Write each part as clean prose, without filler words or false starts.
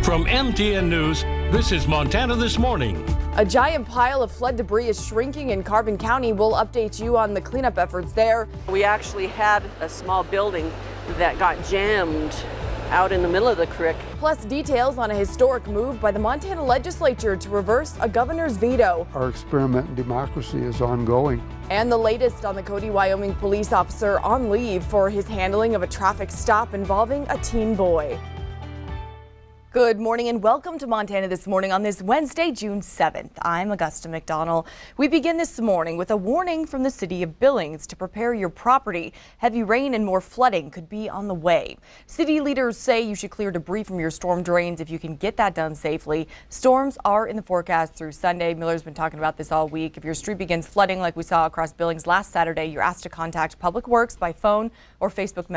From MTN News, this is Montana This Morning. A giant pile of flood debris is shrinking in Carbon County. We'll update you on the cleanup efforts there. We actually had a small building that got jammed out in the middle of the creek. Plus details on a historic move by the Montana legislature to reverse a governor's veto. Our experiment in democracy is ongoing. And the latest on the Cody, Wyoming police officer on leave for his handling of a traffic stop involving a teen boy. Good morning and welcome to Montana This Morning on this Wednesday, June 7th. I'm Augusta McDonald. We begin this morning with a warning from the city of Billings to prepare your property. Heavy rain and more flooding could be on the way. City leaders say you should clear debris from your storm drains if you can get that done safely. Storms are in the forecast through Sunday. Miller's been talking about this all week. If your street begins flooding like we saw across Billings last Saturday, you're asked to contact Public Works by phone or Facebook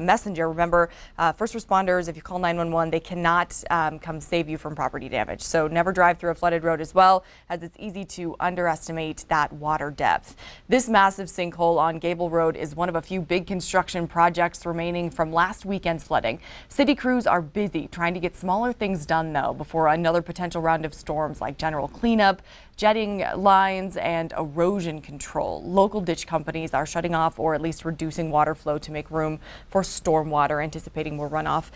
Messenger. Remember, first responders, if you call 911, they cannot come save you from property damage. So never drive through a flooded road as well, as it's easy to underestimate that water depth. This massive sinkhole on Gable Road is one of a few big construction projects remaining from last weekend's flooding. City crews are busy trying to get smaller things done, though, before another potential round of storms like general cleanup, jetting lines, and erosion control. Local ditch companies are shutting off or at least reducing water flow to make room for storm water, anticipating more runoff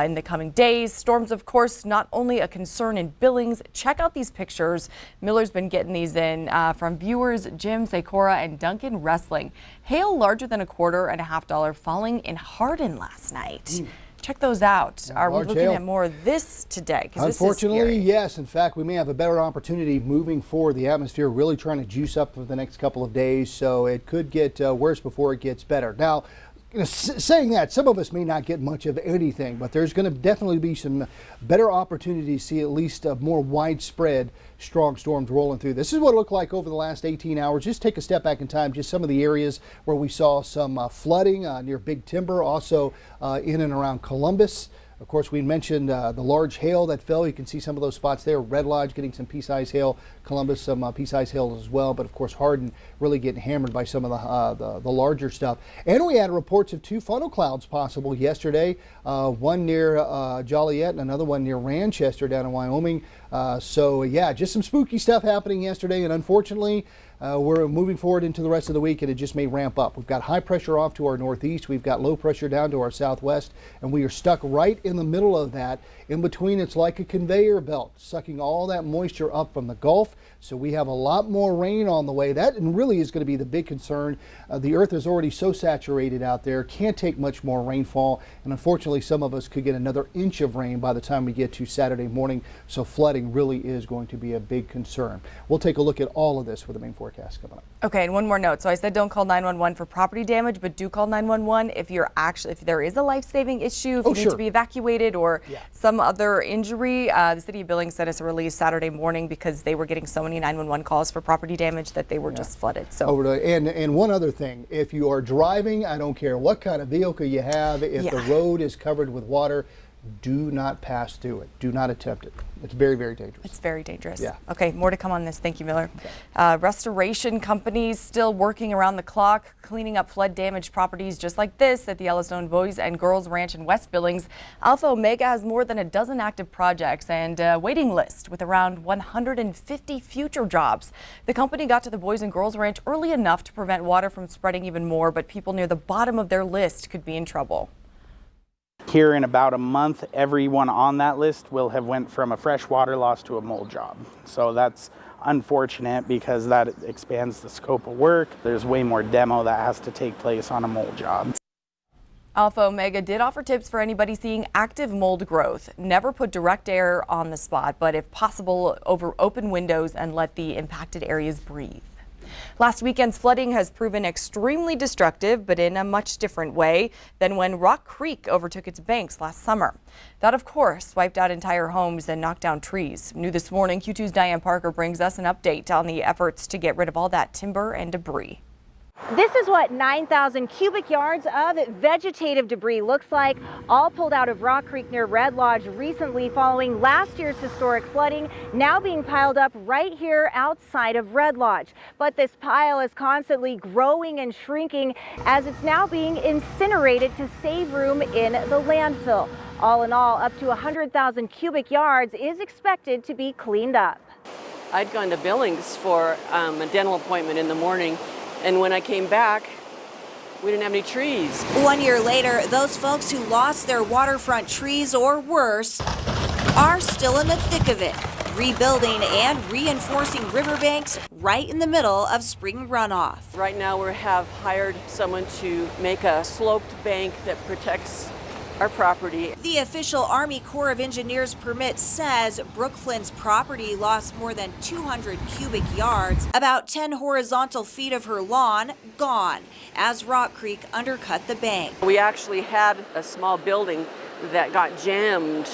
in the coming days. Storms, of course, not only a concern in Billings. Check out these pictures. Miller's been getting these in from viewers Jim, Sakura, and Duncan Wrestling. Hail larger than $1.50 falling in Hardin last night. Check those out. Are we looking at more of this today? Unfortunately, yes. In fact, we may have a better opportunity moving forward. The atmosphere really trying to juice up for the next couple of days, so it could get worse before it gets better. Now, saying that, some of us may not get much of anything, but there's going to definitely be some better opportunities to see at least a more widespread strong storms rolling through. This is what it looked like over the last 18 hours. Just take a step back in time, just some of the areas where we saw some flooding near Big Timber, also in and around Columbus. Of course, we mentioned the large hail that fell. You can see some of those spots there. Red Lodge getting some pea-sized hail, Columbus some pea-sized hail as well. But of course, Hardin really getting hammered by some of the larger stuff. And we had reports of 2 funnel clouds possible yesterday. One near Joliet and another one near Ranchester down in Wyoming. So yeah, just some spooky stuff happening yesterday. And unfortunately, we're moving forward into the rest of the week, and it just may ramp up. We've got high pressure off to our northeast. We've got low pressure down to our southwest, and we are stuck right in the middle of that. In between, it's like a conveyor belt, sucking all that moisture up from the Gulf. So we have a lot more rain on the way. That really is going to be the big concern. The earth is already so saturated out there, can't take much more rainfall. And unfortunately, some of us could get another inch of rain by the time we get to Saturday morning. So flooding really is going to be a big concern. We'll take a look at all of this with the main forecast coming up. Okay, and one more note. So I said don't call 911 for property damage, but do call 911 if there is a life-saving issue, if you need to be evacuated or some other injury. The city of Billings sent us a release Saturday morning because they were getting so many 911 calls for property damage that they were just flooded. So and one other thing, if you are driving, I don't care what kind of vehicle you have, if the road is covered with water, do not pass through it. Do not attempt it. It's very, very dangerous. It's very dangerous. Yeah. Okay, more to come on this. Thank you, Miller. Restoration companies still working around the clock, cleaning up flood damaged properties just like this at the Yellowstone Boys and Girls Ranch in West Billings. Alpha Omega has more than a dozen active projects and a waiting list with around 150 future jobs. The company got to the Boys and Girls Ranch early enough to prevent water from spreading even more, but people near the bottom of their list could be in trouble. Here in about a month, everyone on that list will have went from a fresh water loss to a mold job. So that's unfortunate because that expands the scope of work. There's way more demo that has to take place on a mold job. Alpha Omega did offer tips for anybody seeing active mold growth. Never put direct air on the spot, but if possible, over open windows and let the impacted areas breathe. Last weekend's flooding has proven extremely destructive, but in a much different way than when Rock Creek overtook its banks last summer. That, of course, wiped out entire homes and knocked down trees. New this morning, Q2's Diane Parker brings us an update on the efforts to get rid of all that timber and debris. This is what 9,000 cubic yards of vegetative debris looks like, all pulled out of Rock Creek near Red Lodge recently following last year's historic flooding, now being piled up right here outside of Red Lodge. But this pile is constantly growing and shrinking as it's now being incinerated to save room in the landfill. All in all, up to 100,000 cubic yards is expected to be cleaned up. I'd gone to Billings for a dental appointment in the morning, and when I came back, we didn't have any trees. 1 year later, those folks who lost their waterfront trees or worse are still in the thick of it, rebuilding and reinforcing riverbanks right in the middle of spring runoff. Right now we have hired someone to make a sloped bank that protects our property. The official Army Corps of Engineers permit says Brooke Flynn's property lost more than 200 cubic yards, about 10 horizontal feet of her lawn gone, as Rock Creek undercut the bank. We actually had a small building that got jammed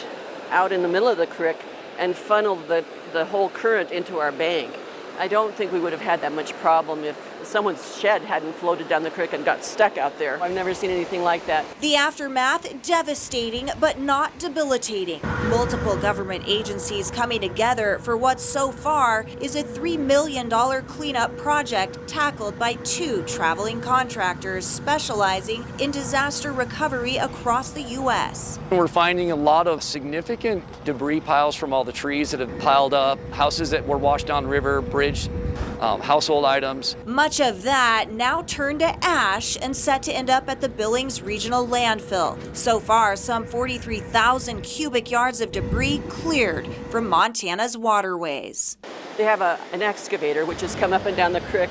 out in the middle of the creek and funneled the whole current into our bank. I don't think we would have had that much problem if someone's shed hadn't floated down the creek and got stuck out there. I've never seen anything like that. The aftermath devastating but not debilitating. Multiple government agencies coming together for what so far is a $3 million cleanup project tackled by 2 traveling contractors specializing in disaster recovery across the U.S. We're finding a lot of significant debris piles from all the trees that have piled up, houses that were washed downriver, bridge, household items. Much of that now turned to ash and set to end up at the Billings Regional Landfill. So far, some 43,000 cubic yards of debris cleared from Montana's waterways. They have an excavator which has come up and down the creek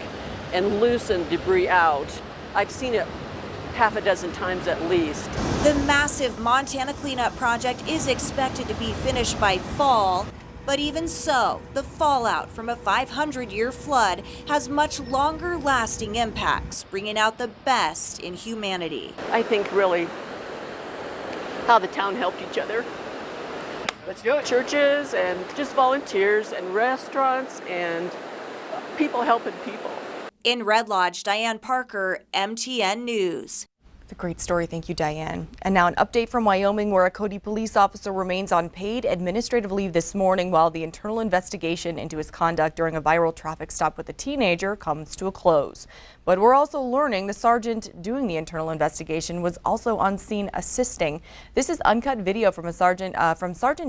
and loosened debris out. I've seen it half a dozen times at least. The massive Montana cleanup project is expected to be finished by fall. But even so, the fallout from a 500-year flood has much longer-lasting impacts, bringing out the best in humanity. I think really how the town helped each other. Let's do it. Churches and just volunteers and restaurants and people helping people. In Red Lodge, Diane Parker, MTN News. It's a great story. Thank you, Diane. And now an update from Wyoming, where a Cody police officer remains on paid administrative leave this morning while the internal investigation into his conduct during a viral traffic stop with a teenager comes to a close. But we're also learning the sergeant doing the internal investigation was also on scene assisting. This is uncut video from Sergeant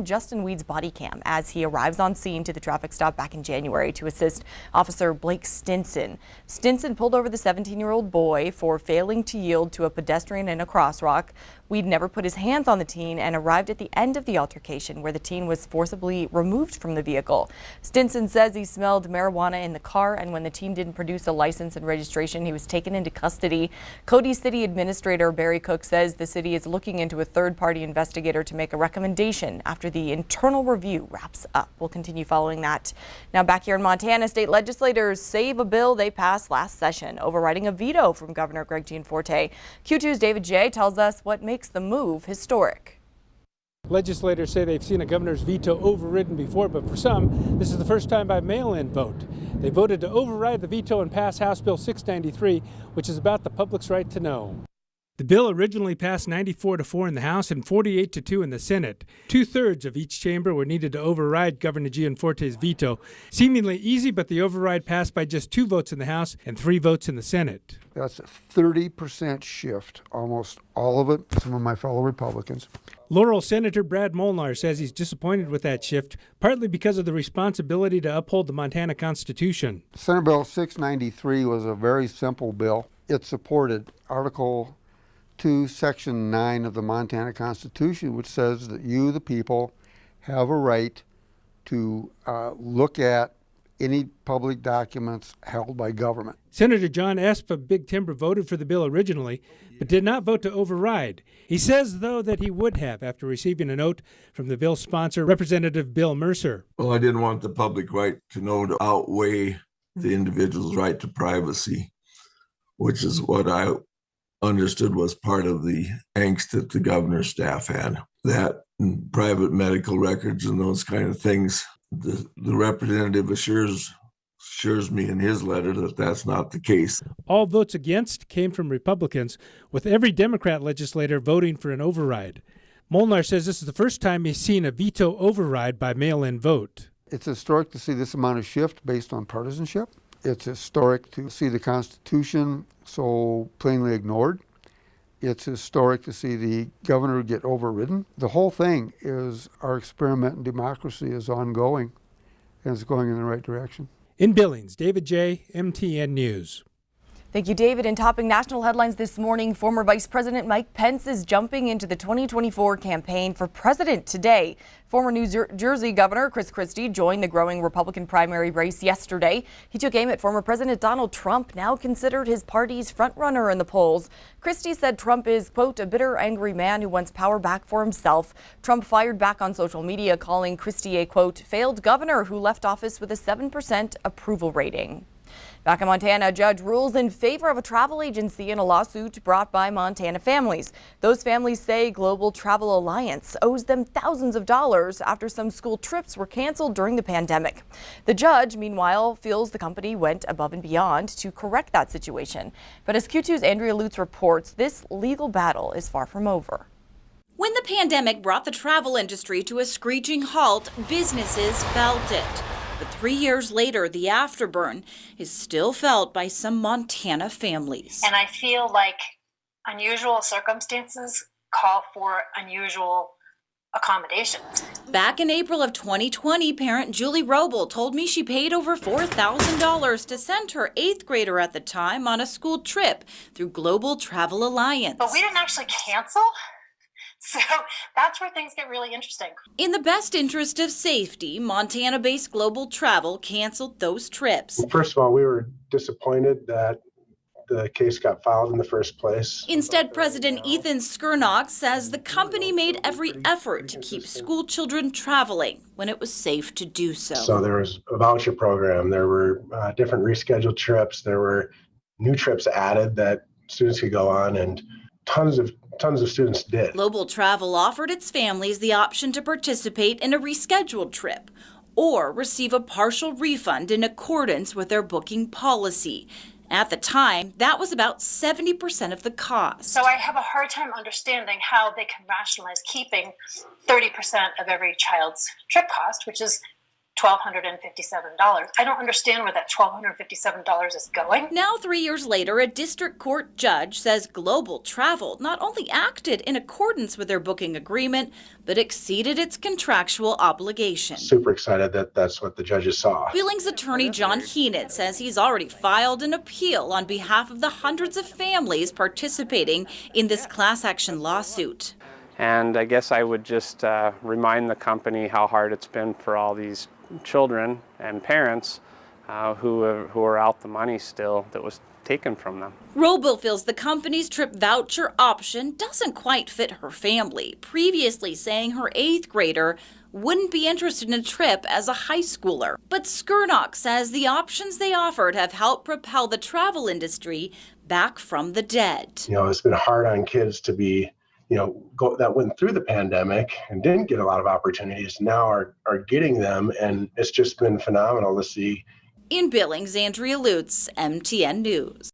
Justin Weed's body cam as he arrives on scene to the traffic stop back in January to assist Officer Blake Stinson. Stinson pulled over the 17-year-old boy for failing to yield to a pedestrian in a crosswalk. Weed never put his hands on the teen and arrived at the end of the altercation where the teen was forcibly removed from the vehicle. Stinson says he smelled marijuana in the car, and when the teen didn't produce a license and registration, he was taken into custody. Cody City Administrator Barry Cook says the city is looking into a third-party investigator to make a recommendation after the internal review wraps up. We'll continue following that. Now back here in Montana, state legislators save a bill they passed last session, overriding a veto from Governor Greg Gianforte. Q2's David J. tells us what makes the move historic. Legislators say they've seen a governor's veto overridden before, but for some, this is the first time by mail-in vote. They voted to override the veto and pass House Bill 693, which is about the public's right to know. The bill originally passed 94-4 in the House and 48-2 in the Senate. 2/3 of each chamber were needed to override Governor Gianforte's veto. Seemingly easy, but the override passed by just 2 votes in the House and 3 votes in the Senate. That's a 30% shift, almost all of it, some of my fellow Republicans. Laurel Senator Brad Molnar says he's disappointed with that shift, partly because of the responsibility to uphold the Montana Constitution. Senate Bill 693 was a very simple bill. It supported Article 2, Section 9 of the Montana Constitution, which says that you, the people, have a right to look at any public documents held by government. Senator John Esp of Big Timber voted for the bill originally, but did not vote to override. He says, though, that he would have after receiving a note from the bill's sponsor, Representative Bill Mercer. Well, I didn't want the public right to know to outweigh the individual's right to privacy, which is what I understood was part of the angst that the governor's staff had. That and private medical records and those kind of things. The representative assures me in his letter that that's not the case. All votes against came from Republicans, with every Democrat legislator voting for an override. Molnar says this is the first time he's seen a veto override by mail-in vote. It's historic to see this amount of shift based on partisanship. It's historic to see the Constitution so plainly ignored It's historic to see the governor get overridden. The whole thing is our experiment in democracy is ongoing, and it's going in the right direction. In Billings, David J., MTN News. Thank you, David. And topping national headlines this morning, former Vice President Mike Pence is jumping into the 2024 campaign for president today. Former New Jersey Governor Chris Christie joined the growing Republican primary race yesterday. He took aim at former President Donald Trump, now considered his party's frontrunner in the polls. Christie said Trump is, quote, a bitter, angry man who wants power back for himself. Trump fired back on social media, calling Christie a, quote, failed governor who left office with a 7% approval rating. Back in Montana, a judge rules in favor of a travel agency in a lawsuit brought by Montana families. Those families say Global Travel Alliance owes them thousands of dollars after some school trips were canceled during the pandemic. The judge, meanwhile, feels the company went above and beyond to correct that situation. But as Q2's Andrea Lutz reports, this legal battle is far from over. When the pandemic brought the travel industry to a screeching halt, businesses felt it. But 3 years later, the afterburn is still felt by some Montana families. And I feel like unusual circumstances call for unusual accommodations. Back in April of 2020, parent Julie Roble told me she paid over $4,000 to send her 8th grader at the time on a school trip through Global Travel Alliance. But we didn't actually cancel. So that's where things get really interesting. In the best interest of safety, Montana-based Global Travel canceled those trips. First of all, we were disappointed that the case got filed in the first place. Instead, President Ethan Skirnock says the company made every effort to keep school children traveling when it was safe to do so. So there was a voucher program, there were different rescheduled trips, there were new trips added that students could go on, and tons of students did. Global Travel offered its families the option to participate in a rescheduled trip or receive a partial refund in accordance with their booking policy. At the time, that was about 70% of the cost. So I have a hard time understanding how they can rationalize keeping 30% of every child's trip cost, which is $1,257. I don't understand where that $1,257 is going. Now, 3 years later, a district court judge says Global Travel not only acted in accordance with their booking agreement, but exceeded its contractual obligation. Super excited that that's what the judges saw. Billings attorney John Heenan says he's already filed an appeal on behalf of the hundreds of families participating in this class action lawsuit. And I guess I would just remind the company how hard it's been for all these children and parents who are out the money still that was taken from them. Roble feels the company's trip voucher option doesn't quite fit her family, previously saying her 8th grader wouldn't be interested in a trip as a high schooler. But Skirnock says the options they offered have helped propel the travel industry back from the dead. You know, it's been hard on kids to be that went through the pandemic and didn't get a lot of opportunities, now are getting them, and it's just been phenomenal to see. In Billings, Andrea Lutz, MTN News.